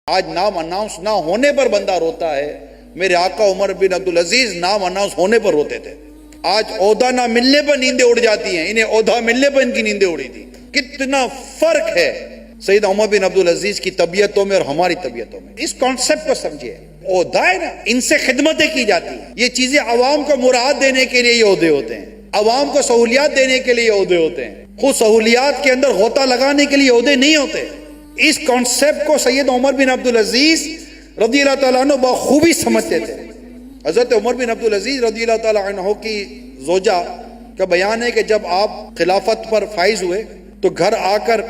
آج نام اناؤنس نہ ہونے پر بندہ روتا ہے. میرے آقا عمر بن عبدالعزیز نام اناؤنس ہونے پر روتے تھے. آج عہدہ نہ ملنے پر نیندیں اڑ جاتی ہیں، انہیں عہدہ ملنے پر ان کی نیندیں اڑی تھی. کتنا فرق ہے سیدنا عمر بن عبدالعزیز کی طبیعتوں میں اور ہماری طبیعتوں میں. اس کانسیپٹ کو سمجھیے. عہدہ ہے نا، ان سے خدمتیں کی جاتی ہیں. یہ چیزیں عوام کو مراد دینے کے لیے یہ عہدے ہوتے ہیں، عوام کو سہولیات دینے کے لیے عہدے ہوتے ہیں. خود سہولیات کے اندر غوطہ لگانے کے لیے عہدے نہیں ہوتے. اس کانسیپٹ کو سید عمر بن عبدالعزیز رضی اللہ تعالیٰ عنہ بخوبی سمجھتے تھے. حضرت عمر بن عبدالعزیز رضی اللہ تعالیٰ عنہ کی زوجہ کا بیان ہے کہ جب آپ خلافت پر فائز ہوئے تو گھر آ کر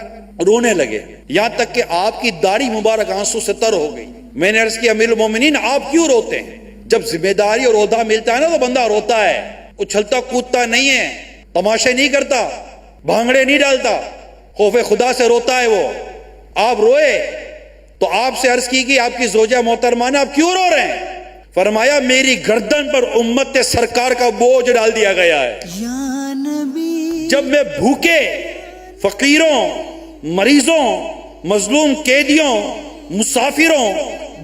رونے لگے، یہاں تک کہ آپ کی داڑھی مبارک آنسو سے تر ہو گئی. میں نے عرض کیا امیر المومنین آپ کیوں روتے ہیں؟ جب ذمہ داری اور عہدہ ملتا ہے نا تو بندہ روتا ہے، اچھلتا کودتا نہیں ہے، تماشے نہیں کرتا، بھانگڑے نہیں ڈالتا، خوف خدا سے روتا ہے. وہ آپ روئے تو آپ سے عرض کی کہ آپ کی زوجہ محترمہ نے آپ کیوں رو رہے ہیں؟ فرمایا میری گردن پر امت سرکار کا بوجھ ڈال دیا گیا ہے. جب میں بھوکے فقیروں، مریضوں، مظلوم قیدیوں، مسافروں،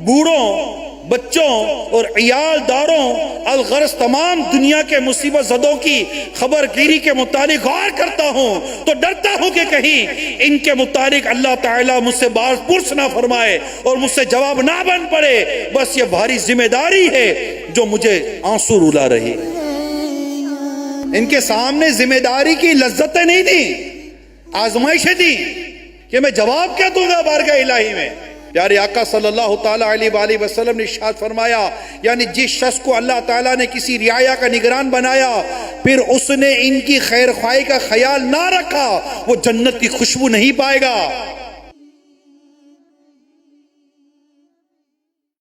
بوڑھوں، بچوں اور عیال داروں الغرض تمام دنیا کے مصیبت زدوں کی خبر گیری کے متعلق غور کرتا ہوں تو ڈرتا ہوں کہ کہیں ان کے متعلق اللہ تعالیٰ مجھ سے باز پرس نہ فرمائے اور مجھ سے جواب نہ بن پڑے. بس یہ بھاری ذمہ داری ہے جو مجھے آنسو رلا رہی. ان کے سامنے ذمہ داری کی لذتیں نہیں تھیں، آزمائشیں تھیں کہ میں جواب کیا دوں گا بارگاہ الہی میں. پیارے آقا صلی اللہ تعالیٰ علیہ وآلہ وسلم نے ارشاد فرمایا، یعنی جس شخص کو اللہ تعالیٰ نے کسی رعایا کا نگران بنایا پھر اس نے ان کی خیر خواہی کا خیال نہ رکھا وہ جنت کی خوشبو نہیں پائے گا.